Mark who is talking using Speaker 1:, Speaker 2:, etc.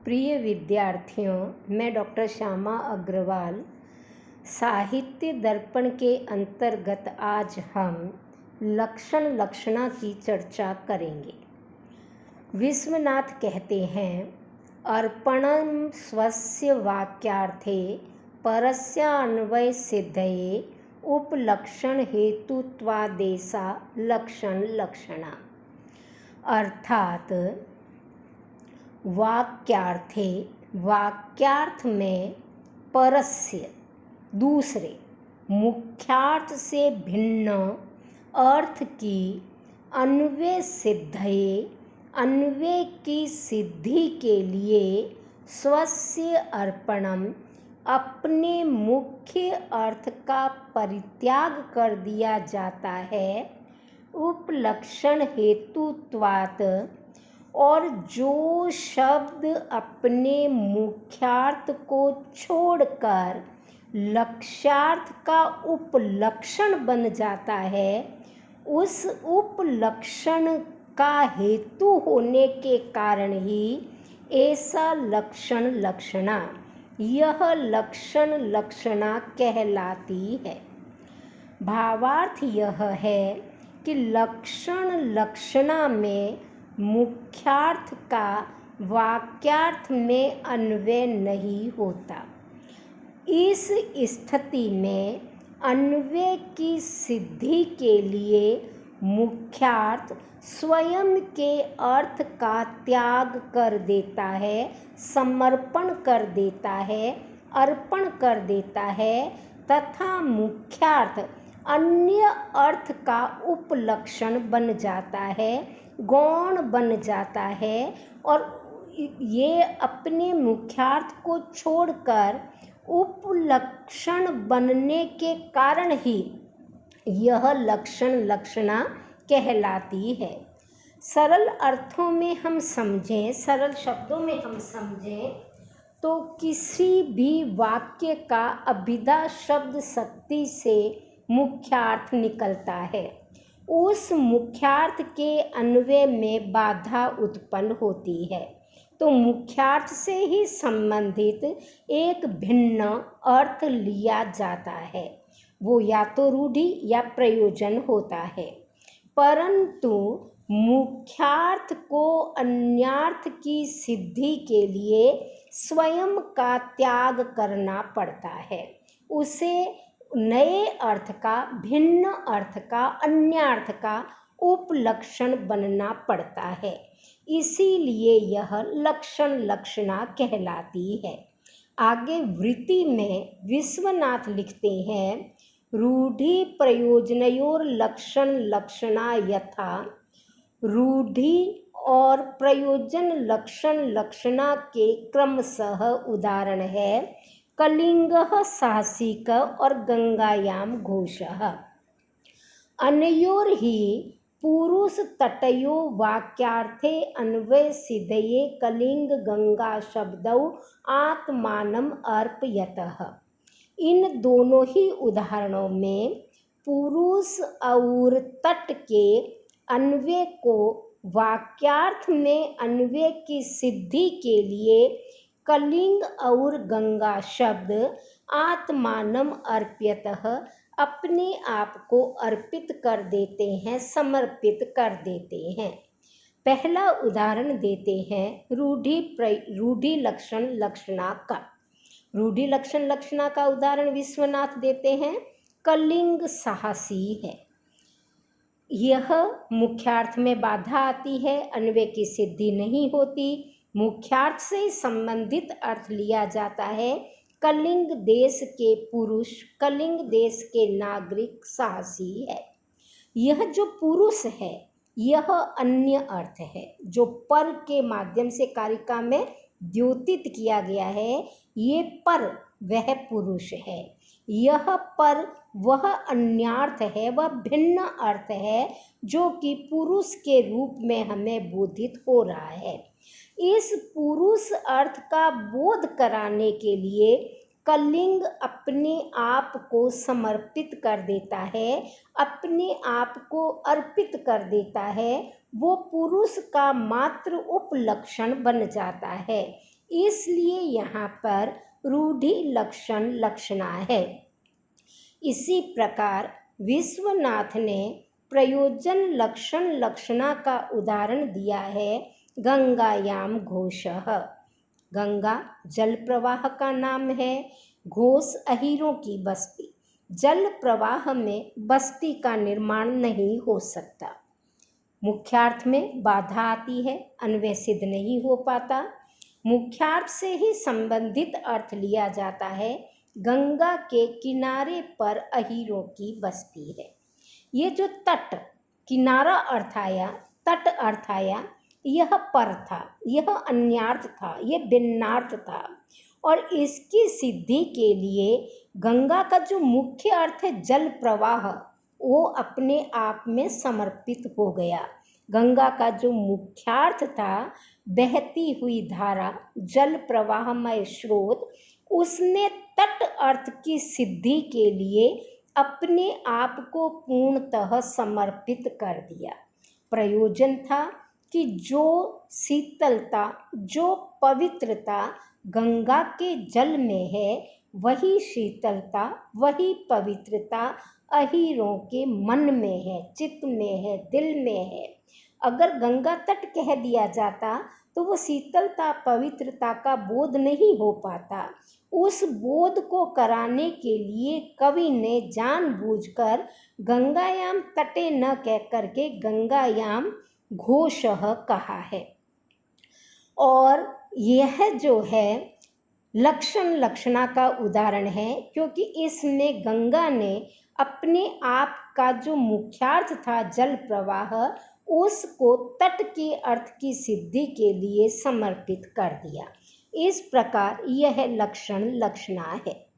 Speaker 1: प्रिय विद्यार्थियों, मैं डॉक्टर श्यामा अग्रवाल। साहित्य दर्पण के अंतर्गत आज हम लक्षण लक्षणा की चर्चा करेंगे। विश्वनाथ कहते हैं, अर्पणं स्वस्य वाक्यार्थे परस्यान्वय सिद्धये उपलक्षण हेतुत्वादेशा लक्षण लक्षणा। अर्थात वाक्यार्थे, वाक्यार्थ में परस्य दूसरे, मुख्यार्थ से भिन्न अर्थ की अन्वय सिद्धये, अन्वय की सिद्धि के लिए स्वस्य अर्पणम, अपने मुख्य अर्थ का परित्याग कर दिया जाता है। उपलक्षण हेतुत्वात्, और जो शब्द अपने मुख्यार्थ को छोड़कर लक्ष्यार्थ का उपलक्षण बन जाता है, उस उपलक्षण का हेतु होने के कारण ही ऐसा लक्षण लक्षणा, यह लक्षण लक्षणा कहलाती है। भावार्थ यह है कि लक्षण लक्षणा में मुख्यार्थ का वाक्यार्थ में अन्वय नहीं होता। इस स्थिति में अन्वय की सिद्धि के लिए मुख्यार्थ स्वयं के अर्थ का त्याग कर देता है, समर्पण कर देता है, अर्पण कर देता है, तथा मुख्यार्थ अन्य अर्थ का उपलक्षण बन जाता है, गौण बन जाता है, और ये अपने मुख्यार्थ को छोड़कर उपलक्षण बनने के कारण ही यह लक्षण लक्षणा कहलाती है। सरल अर्थों में हम समझें, सरल शब्दों में हम समझें तो किसी भी वाक्य का अभिधा शब्द शक्ति से मुख्यार्थ निकलता है। उस मुख्यार्थ के अन्वय में बाधा उत्पन्न होती है, तो मुख्यार्थ से ही संबंधित एक भिन्न अर्थ लिया जाता है। वो या तो रूढ़ि या प्रयोजन होता है, परंतु मुख्यार्थ को अन्यार्थ की सिद्धि के लिए स्वयं का त्याग करना पड़ता है। उसे नए अर्थ का, भिन्न अर्थ का, अन्यार्थ का उपलक्षण बनना पड़ता है। इसीलिए यह लक्षण लक्षणा कहलाती है। आगे वृत्ति में विश्वनाथ लिखते हैं, रूढ़ि प्रयोजनयोर लक्षण लक्षणा यथा। रूढ़ि और प्रयोजन लक्षण लक्षणा के क्रमशः उदाहरण है कलिंगः साहसिक और गंगायाम घोषः। अनयोर ही पुरुष तटयो वाक्यार्थे अन्वय सिद्धये कलिंग गंगा शब्दौ आत्मानम अर्पयतः। इन दोनों ही उदाहरणों में पुरुष और तट के अन्वय को वाक्यार्थ में अन्वय की सिद्धि के लिए कलिंग और गंगा शब्द आत्मानम अर्प्यतः, अपने आप को अर्पित कर देते हैं, समर्पित कर देते हैं। पहला उदाहरण देते हैं रूढ़ि लक्षण लक्षणा का। रूढ़ि लक्षण लक्षणा का उदाहरण विश्वनाथ देते हैं, कलिंग साहसी है। यह मुख्यार्थ में बाधा आती है, अन्वय की सिद्धि नहीं होती, मुख्यार्थ से संबंधित अर्थ लिया जाता है। कलिंग देश के पुरुष, कलिंग देश के नागरिक साहसी है। यह जो पुरुष है, यह अन्य अर्थ है जो पर के माध्यम से कारिका में द्योतित किया गया है। ये पर वह पुरुष है, यह पर वह अन्यार्थ है, वह भिन्न अर्थ है जो कि पुरुष के रूप में हमें बोधित हो रहा है। इस पुरुष अर्थ का बोध कराने के लिए कलिंग अपने आप को समर्पित कर देता है, अपने आप को अर्पित कर देता है। वो पुरुष का मात्र उपलक्षण बन जाता है। इसलिए यहाँ पर रूढ़ि लक्षण लक्षणा है। इसी प्रकार विश्वनाथ ने प्रयोजन लक्षण लक्षणा का उदाहरण दिया है गंगायाम घोषः। गंगा जल प्रवाह का नाम है, घोष अहीरों की बस्ती। जल प्रवाह में बस्ती का निर्माण नहीं हो सकता। मुख्यार्थ में बाधा आती है, अन्वय सिद्ध नहीं हो पाता। मुख्यार्थ से ही संबंधित अर्थ लिया जाता है। गंगा के किनारे पर अहीरों की बस्ती है। ये जो तट किनारा अर्थ आया, तट अर्थ आया, यह पर था, यह अन्यार्थ था, यह भिन्नार्थ था। और इसकी सिद्धि के लिए गंगा का जो मुख्य अर्थ है जल प्रवाह, वो अपने आप में समर्पित हो गया। गंगा का जो मुख्यार्थ था बहती हुई धारा, जल प्रवाहमय स्रोत, उसने तट अर्थ की सिद्धि के लिए अपने आप को पूर्णतः समर्पित कर दिया। प्रयोजन था कि जो शीतलता, जो पवित्रता गंगा के जल में है, वही शीतलता, वही पवित्रता अहीरों के मन में है, चित्त में है, दिल में है। अगर गंगा तट कह दिया जाता तो वो शीतलता, पवित्रता का बोध नहीं हो पाता। उस बोध को कराने के लिए कवि ने जानबूझकर गंगायाम तटे न कह करके गंगायाम घोषः कहा है। और यह जो है लक्षण लक्षणा का उदाहरण है, क्योंकि इसमें गंगा ने अपने आप का जो मुख्यार्थ था जल प्रवाह, उसको तट के अर्थ की सिद्धि के लिए समर्पित कर दिया। इस प्रकार यह लक्षण लक्षणा है।